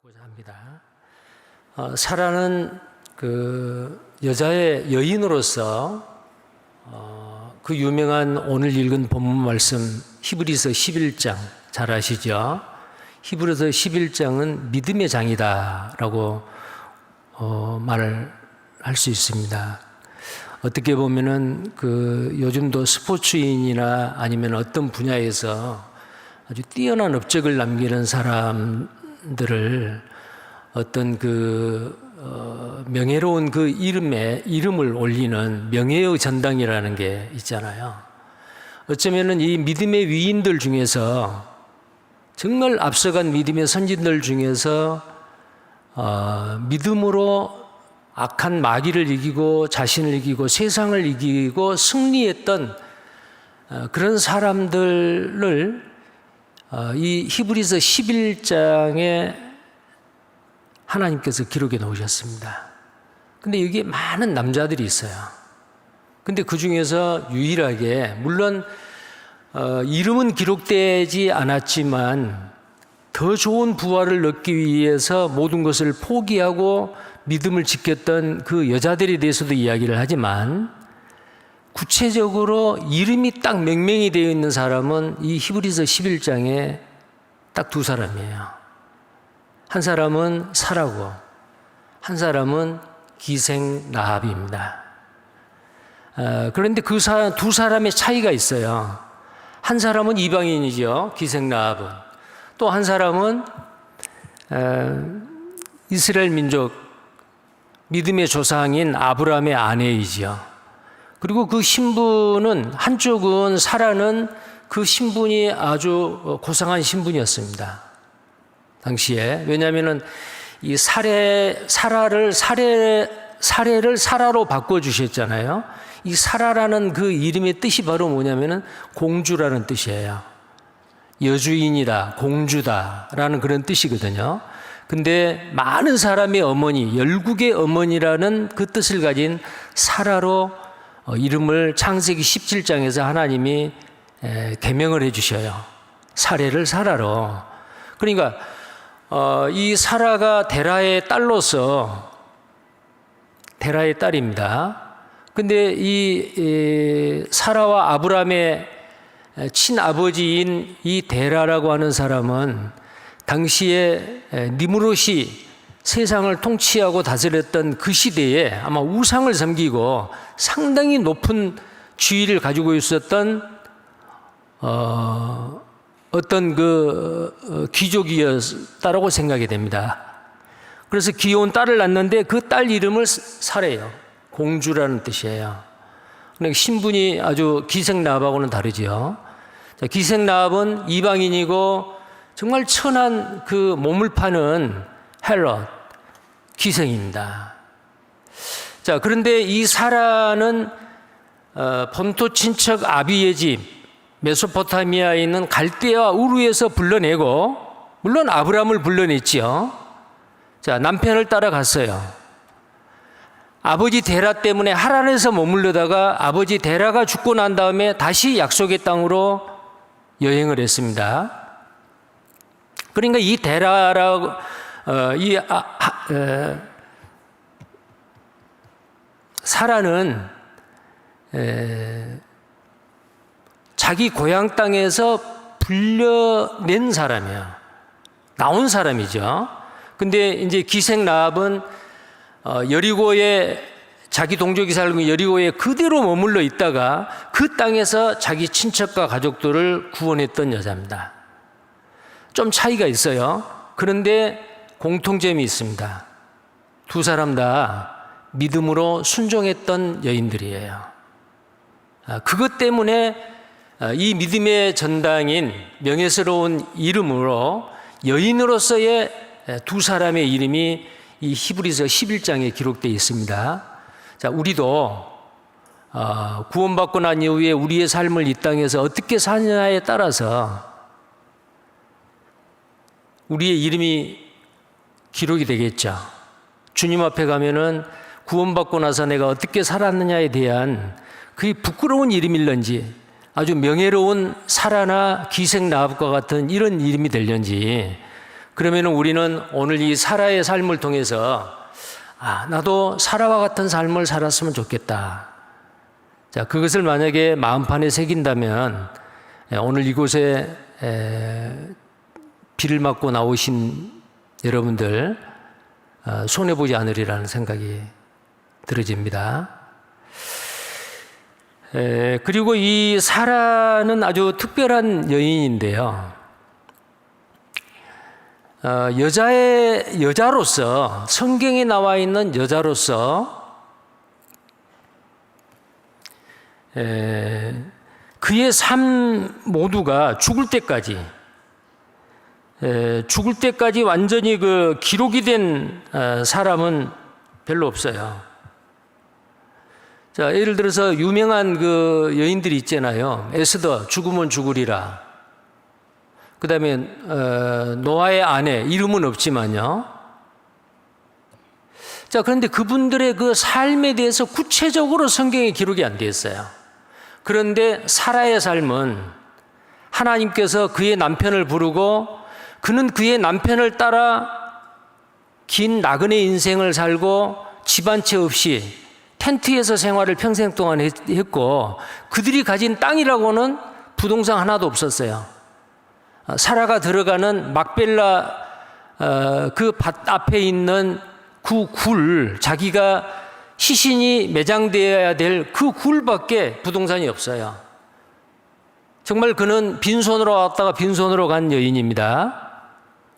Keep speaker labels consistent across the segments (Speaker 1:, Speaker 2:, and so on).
Speaker 1: 보고자 합니다. 사라는 그 여자의 여인으로서 그 유명한 오늘 읽은 본문 말씀 히브리서 11장 잘 아시죠? 히브리서 11장은 믿음의 장이다라고 말을 할 수 있습니다. 어떻게 보면은 그 요즘도 스포츠인이나 아니면 어떤 분야에서 아주 뛰어난 업적을 남기는 사람들을 어떤 명예로운 그 이름을 올리는 명예의 전당이라는 게 있잖아요. 어쩌면은 이 믿음의 위인들 중에서 정말 앞서간 믿음의 선진들 중에서 믿음으로 악한 마귀를 이기고 자신을 이기고 세상을 이기고 승리했던 그런 사람들을 이 히브리서 11장에 하나님께서 기록해 놓으셨습니다. 근데 여기에 많은 남자들이 있어요. 근데 그 중에서 유일하게 물론 이름은 기록되지 않았지만 더 좋은 부활을 얻기 위해서 모든 것을 포기하고 믿음을 지켰던 그 여자들에 대해서도 이야기를 하지만 구체적으로 이름이 딱 명명이 되어 있는 사람은 이 히브리서 11장에 딱 두 사람이에요. 한 사람은 사라고 한 사람은 기생 라합입니다. 그런데 그 두 사람의 차이가 있어요. 한 사람은 이방인이죠. 기생 라합은. 또 한 사람은 이스라엘 민족 믿음의 조상인 아브라함의 아내이지요. 그리고 그 신분은 한쪽은 사라는 그 신분이 아주 고상한 신분이었습니다. 당시에. 왜냐하면은 이 사라를 사라로 바꿔주셨잖아요. 이 사라라는 그 이름의 뜻이 바로 뭐냐면은 공주라는 뜻이에요. 여주인이다, 공주다라는 그런 뜻이거든요. 근데 많은 사람의 어머니, 열국의 어머니라는 그 뜻을 가진 사라로 이름을 창세기 17장에서 하나님이 계명을 해주셔요. 사례를 사라로. 그러니까 이 사라가 데라의 딸로서 데라의 딸입니다. 근데 이 사라와 아브라함의 친아버지인 이 데라라고 하는 사람은 당시에 니므롯이 세상을 통치하고 다스렸던 그 시대에 아마 우상을 섬기고 상당히 높은 지위를 가지고 있었던 어떤 그 귀족이었다라고 생각이 됩니다. 그래서 귀여운 딸을 낳는데 그 딸 이름을 사래요. 공주라는 뜻이에요. 그러니까 신분이 아주 기생 라합하고는 다르죠. 기생 라합은 이방인이고 정말 천한 그 몸을 파는 헬롯 기생입니다. 자, 그런데 이 사라는 본토 친척 아비의 집 메소포타미아에 있는 갈대아 우르에서 불러내고 물론 아브라함을 불러냈지요. 자, 남편을 따라갔어요. 아버지 데라 때문에 하란에서 머물러다가 아버지 데라가 죽고 난 다음에 다시 약속의 땅으로 여행을 했습니다. 그러니까 이 데라라고 사라는 자기 고향 땅에서 불려낸 사람이야. 나온 사람이죠. 근데 이제 기생 라합은 여리고에 자기 동족이 살고 있는 여리고에 그대로 머물러 있다가 그 땅에서 자기 친척과 가족들을 구원했던 여자입니다. 좀 차이가 있어요. 그런데 공통점이 있습니다. 두 사람 다 믿음으로 순종했던 여인들이에요. 그것 때문에 이 믿음의 전당인 명예스러운 이름으로 여인으로서의 두 사람의 이름이 이 히브리서 11장에 기록되어 있습니다. 자, 우리도 구원받고 난 이후에 우리의 삶을 이 땅에서 어떻게 사느냐에 따라서 우리의 이름이 기록이 되겠죠. 주님 앞에 가면은 구원받고 나서 내가 어떻게 살았느냐에 대한 그게 부끄러운 이름일런지 아주 명예로운 사라나 기생 라합과 같은 이런 이름이 될런지 그러면 우리는 오늘 이 사라의 삶을 통해서 나도 사라와 같은 삶을 살았으면 좋겠다. 자, 그것을 만약에 마음판에 새긴다면 오늘 이곳에 비를 맞고 나오신 여러분들 손해보지 않으리라는 생각이 들어집니다. 그리고 이 사라는 아주 특별한 여인인데요. 여자로서, 성경에 나와 있는 여자로서 그의 삶 모두가 죽을 때까지 완전히 그 기록이 된 사람은 별로 없어요. 자, 예를 들어서 유명한 그 여인들이 있잖아요. 에스더, 죽으면 죽으리라. 그 다음에 노아의 아내, 이름은 없지만요. 자, 그런데 그분들의 그 삶에 대해서 구체적으로 성경에 기록이 안 되어 있어요. 그런데 사라의 삶은 하나님께서 그의 남편을 부르고 그는 그의 남편을 따라 긴 나그네 인생을 살고 집 한 채 없이 텐트에서 생활을 평생 동안 했고, 그들이 가진 땅이라고는 부동산 하나도 없었어요. 사라가 들어가는 막벨라 그 밭 앞에 있는 그 굴, 자기가 시신이 매장되어야 될 그 굴밖에 부동산이 없어요. 정말 그는 빈손으로 왔다가 빈손으로 간 여인입니다.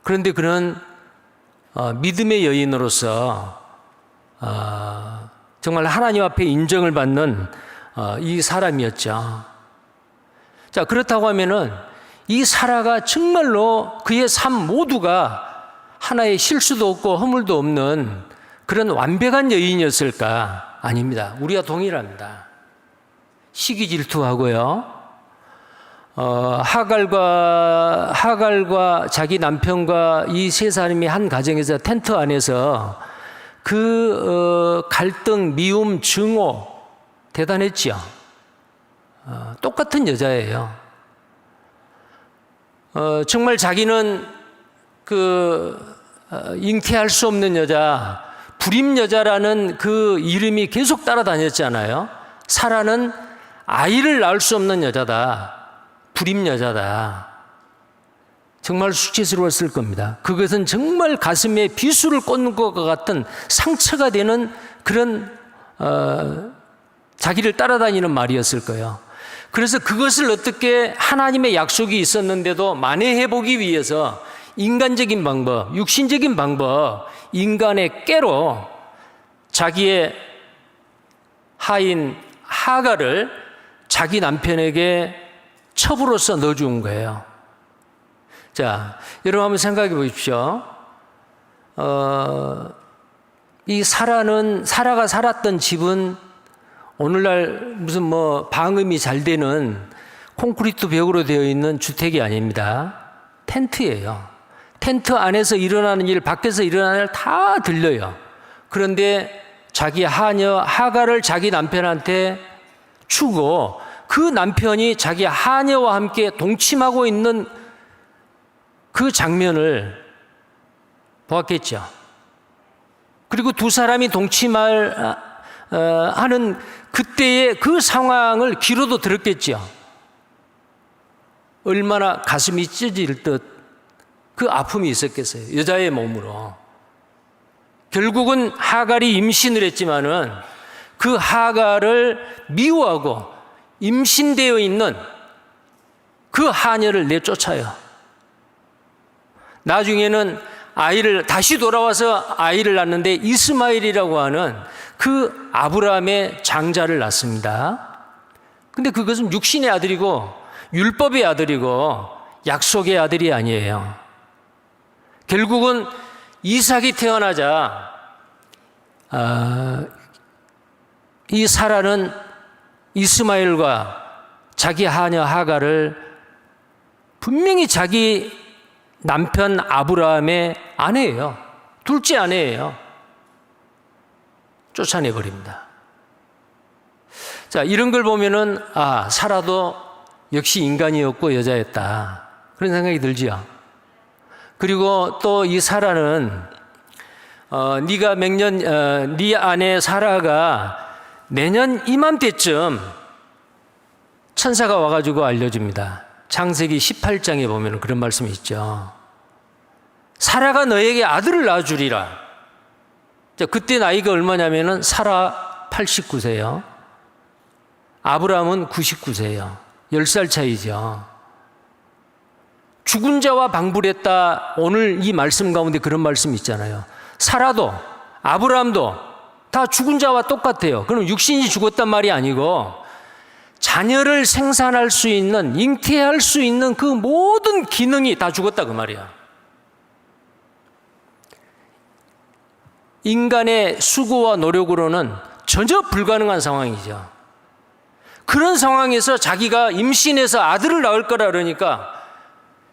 Speaker 1: 그런데 그는 믿음의 여인으로서 정말 하나님 앞에 인정을 받는 이 사람이었죠. 자, 그렇다고 하면은 이 사라가 정말로 그의 삶 모두가 하나의 실수도 없고 허물도 없는 그런 완벽한 여인이었을까? 아닙니다. 우리와 동일합니다. 시기 질투하고요. 하갈과 자기 남편과 이 세 사람이 한 가정에서 텐트 안에서 그 갈등, 미움, 증오 대단했죠. 똑같은 여자예요. 정말 자기는 잉태할 수 없는 여자, 불임 여자라는 그 이름이 계속 따라다녔잖아요. 사라는 아이를 낳을 수 없는 여자다, 불임 여자다. 정말 수치스러웠을 겁니다. 그것은 정말 가슴에 비수를 꽂는 것과 같은 상처가 되는 그런 자기를 따라다니는 말이었을 거예요. 그래서 그것을 어떻게 하나님의 약속이 있었는데도 만회해보기 위해서 인간적인 방법, 육신적인 방법, 인간의 깨로 자기의 하인 하갈을 자기 남편에게 첩으로서 넣어준 거예요. 자, 여러분 한번 생각해 보십시오. 이 사라가 살았던 집은 오늘날 무슨 방음이 잘 되는 콘크리트 벽으로 되어 있는 주택이 아닙니다. 텐트예요. 텐트 안에서 일어나는 일, 밖에서 일어나는 일 다 들려요. 그런데 자기 하녀 하갈을 자기 남편한테 주고 그 남편이 자기 하녀와 함께 동침하고 있는 그 장면을 보았겠죠. 그리고 두 사람이 동침하는 그때의 그 상황을 귀로도 들었겠죠. 얼마나 가슴이 찢어질 듯 그 아픔이 있었겠어요. 여자의 몸으로. 결국은 하갈이 임신을 했지만은 그 하갈을 미워하고 임신되어 있는 그 하녀를 내쫓아요. 나중에는 아이를 다시 돌아와서 아이를 낳는데 이스마엘이라고 하는 그 아브라함의 장자를 낳습니다. 근데 그것은 육신의 아들이고 율법의 아들이고 약속의 아들이 아니에요. 결국은 이삭이 태어나자 이 사라는 이스마엘과 자기 하녀 하갈을 분명히 자기 남편 아브라함의 아내예요. 둘째 아내예요. 쫓아내버립니다. 자, 이런 걸 보면은 사라도 역시 인간이었고 여자였다, 그런 생각이 들지요. 그리고 또 이 사라는 네가 네 아내 사라가 내년 이맘때쯤 천사가 와가지고 알려줍니다. 창세기 18장에 보면 그런 말씀이 있죠. 사라가 너에게 아들을 낳아주리라. 자, 그때 나이가 얼마냐면은 사라 89세요. 아브라함은 99세예요. 10살 차이죠. 죽은 자와 방불했다. 오늘 이 말씀 가운데 그런 말씀이 있잖아요. 사라도 아브라함도 다 죽은 자와 똑같아요. 그럼 육신이 죽었단 말이 아니고 자녀를 생산할 수 있는, 잉태할 수 있는 그 모든 기능이 다 죽었다 그 말이야. 인간의 수고와 노력으로는 전혀 불가능한 상황이죠. 그런 상황에서 자기가 임신해서 아들을 낳을 거라 그러니까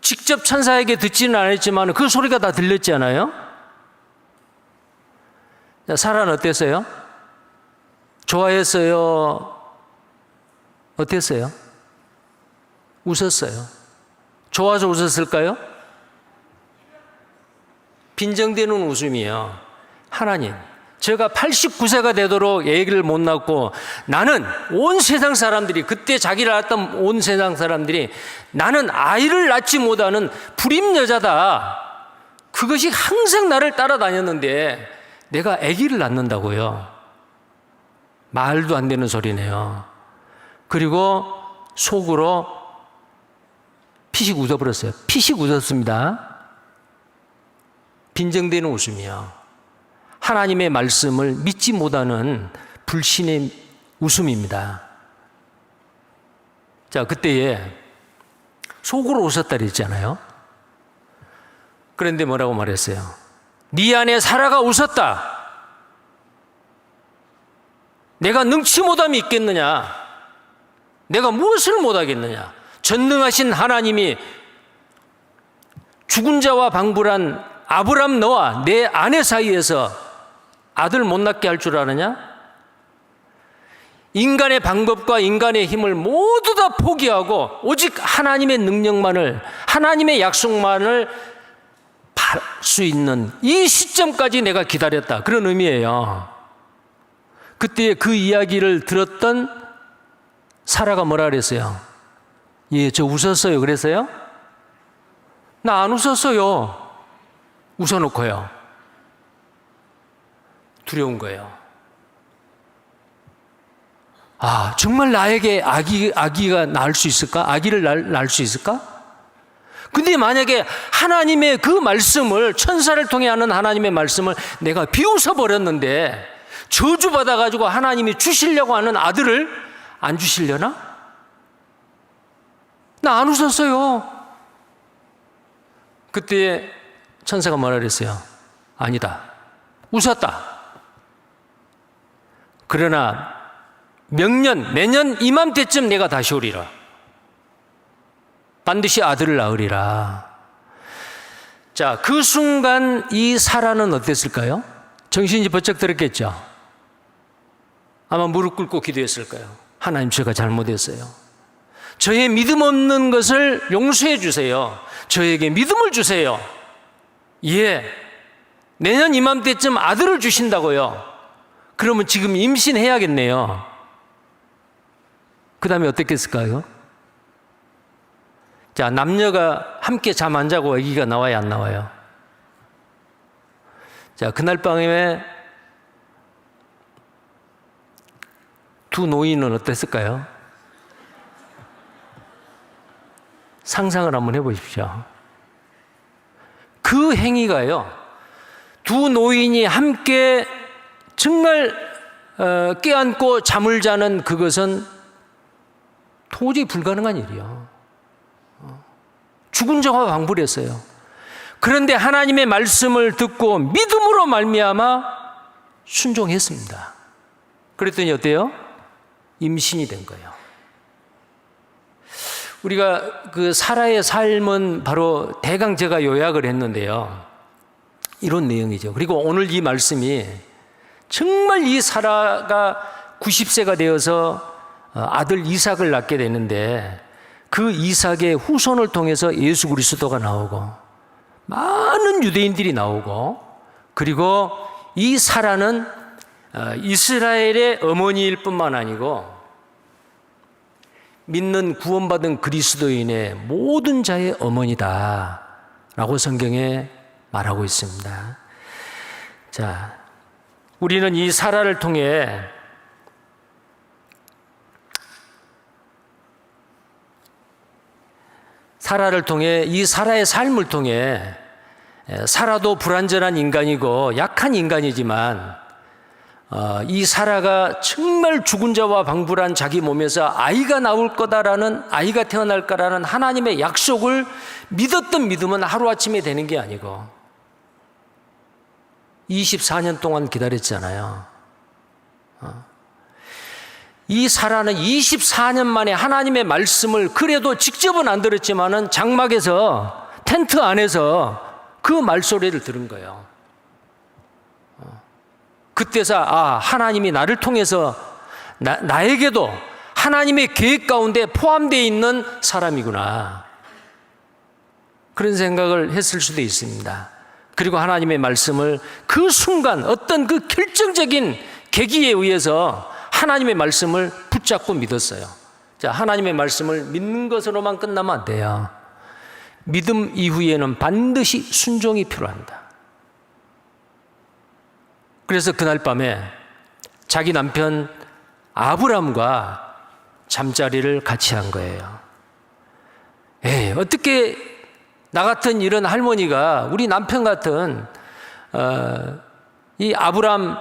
Speaker 1: 직접 천사에게 듣지는 않았지만 그 소리가 다 들렸잖아요. 사라는 어땠어요? 좋아했어요? 어땠어요? 웃었어요. 좋아서 웃었을까요? 빈정대는 웃음이에요. 하나님, 제가 89세가 되도록 애기를 못 낳고 나는 온 세상 사람들이, 그때 자기를 낳았던 온 세상 사람들이 나는 아이를 낳지 못하는 불임 여자다. 그것이 항상 나를 따라다녔는데 내가 아기를 낳는다고요. 말도 안 되는 소리네요. 그리고 속으로 피식 웃어버렸어요. 피식 웃었습니다. 빈정대는 웃음이요. 하나님의 말씀을 믿지 못하는 불신의 웃음입니다. 자, 그때에 속으로 웃었다 그랬잖아요. 그런데 뭐라고 말했어요? 네 안에 사라가 웃었다. 내가 능치 못함이 있겠느냐? 내가 무엇을 못하겠느냐? 전능하신 하나님이 죽은 자와 방불한 아브람 너와 내 아내 사이에서 아들 못 낳게 할 줄 아느냐? 인간의 방법과 인간의 힘을 모두 다 포기하고 오직 하나님의 능력만을, 하나님의 약속만을 받을 수 있는 이 시점까지 내가 기다렸다. 그런 의미예요. 그때 그 이야기를 들었던 사라가 뭐라 그랬어요? 예, 저 웃었어요. 그랬어요? 나 안 웃었어요. 웃어놓고요. 두려운 거예요. 아, 정말 나에게 아기가 낳을 수 있을까? 아기를 낳을 수 있을까? 근데 만약에 하나님의 그 말씀을, 천사를 통해 하는 하나님의 말씀을 내가 비웃어 버렸는데 저주받아가지고 하나님이 주시려고 하는 아들을 안 주시려나? 나 안 웃었어요. 그때 천사가 뭐라 그랬어요? 아니다. 웃었다. 그러나 내년 이맘때쯤 내가 다시 오리라. 반드시 아들을 낳으리라. 자, 그 순간 이 사라는 어땠을까요? 정신이 번쩍 들었겠죠? 아마 무릎 꿇고 기도했을 거예요. 하나님, 제가 잘못했어요. 저의 믿음 없는 것을 용서해 주세요. 저에게 믿음을 주세요. 예, 내년 이맘때쯤 아들을 주신다고요. 그러면 지금 임신해야겠네요. 그 다음에 어떻게 했을까요? 자, 남녀가 함께 잠 안 자고 아기가 나와야 안 나와요? 자, 그날 밤에 두 노인은 어땠을까요? 상상을 한번 해보십시오. 그 행위가요, 두 노인이 함께 정말 껴안고 잠을 자는 그것은 도저히 불가능한 일이요. 죽은 자와 방불했어요. 그런데 하나님의 말씀을 듣고 믿음으로 말미암아 순종했습니다. 그랬더니 어때요? 임신이 된 거예요. 우리가 그 사라의 삶은 바로 대강 제가 요약을 했는데요. 이런 내용이죠. 그리고 오늘 이 말씀이 정말 이 사라가 90세가 되어서 아들 이삭을 낳게 되는데 그 이삭의 후손을 통해서 예수 그리스도가 나오고 많은 유대인들이 나오고, 그리고 이 사라는 이스라엘의 어머니일 뿐만 아니고 믿는 구원받은 그리스도인의 모든 자의 어머니다 라고 성경에 말하고 있습니다. 자, 우리는 이 사라를 통해 이 사라의 삶을 통해, 사라도 불완전한 인간이고 약한 인간이지만 이 사라가 정말 죽은 자와 방불한 자기 몸에서 아이가 나올 거다라는, 아이가 태어날 거라는 하나님의 약속을 믿었던 믿음은 하루아침에 되는 게 아니고 24년 동안 기다렸잖아요. 이 사라는 24년 만에 하나님의 말씀을, 그래도 직접은 안 들었지만은 장막에서, 텐트 안에서 그 말소리를 들은 거예요. 그때서 하나님이 나를 통해서 나에게도 하나님의 계획 가운데 포함되어 있는 사람이구나, 그런 생각을 했을 수도 있습니다. 그리고 하나님의 말씀을 그 순간 어떤 그 결정적인 계기에 의해서 하나님의 말씀을 붙잡고 믿었어요. 자, 하나님의 말씀을 믿는 것으로만 끝나면 안 돼요. 믿음 이후에는 반드시 순종이 필요합니다. 그래서 그날 밤에 자기 남편 아브람과 잠자리를 같이 한 거예요. 어떻게 나 같은 이런 할머니가, 우리 남편 같은 이 아브람,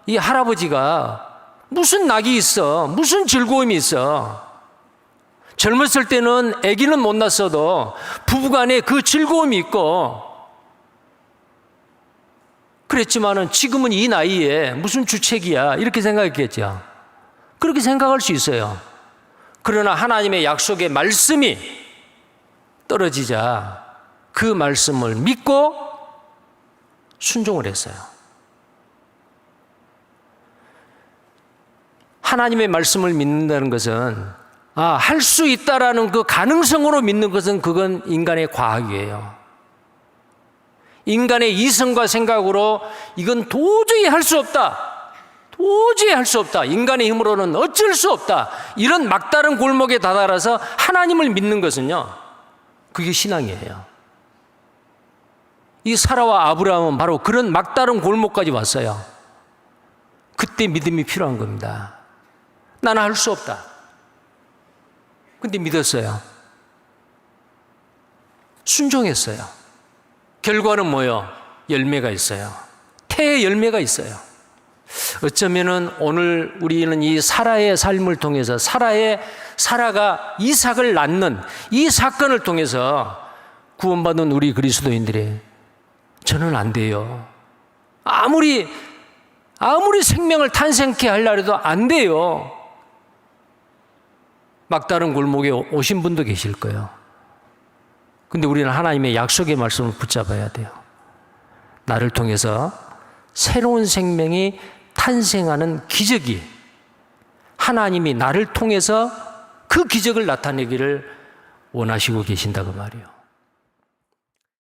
Speaker 1: 이 할아버지가 무슨 낙이 있어, 무슨 즐거움이 있어. 젊었을 때는 아기는 못 낳았어도 부부간에 그 즐거움이 있고 그랬지만은 지금은 이 나이에 무슨 주책이야, 이렇게 생각했겠죠. 그렇게 생각할 수 있어요. 그러나 하나님의 약속의 말씀이 떨어지자 그 말씀을 믿고 순종을 했어요. 하나님의 말씀을 믿는다는 것은, 할 수 있다라는 그 가능성으로 믿는 것은, 그건 인간의 과학이에요. 인간의 이성과 생각으로 이건 도저히 할 수 없다, 도저히 할 수 없다, 인간의 힘으로는 어쩔 수 없다, 이런 막다른 골목에 다다라서 하나님을 믿는 것은요, 그게 신앙이에요. 이 사라와 아브라함은 바로 그런 막다른 골목까지 왔어요. 그때 믿음이 필요한 겁니다. 나는 할 수 없다. 근데 믿었어요. 순종했어요. 결과는 뭐예요? 열매가 있어요. 태의 열매가 있어요. 어쩌면은 오늘 우리는 이 사라의 삶을 통해서, 사라가 이삭을 낳는 이 사건을 통해서 구원받은 우리 그리스도인들이, 저는 안 돼요. 아무리 생명을 탄생케 하려 해도 안 돼요. 막다른 골목에 오신 분도 계실 거예요. 근데 우리는 하나님의 약속의 말씀을 붙잡아야 돼요. 나를 통해서 새로운 생명이 탄생하는 기적이, 하나님이 나를 통해서 그 기적을 나타내기를 원하시고 계신다고 말이에요.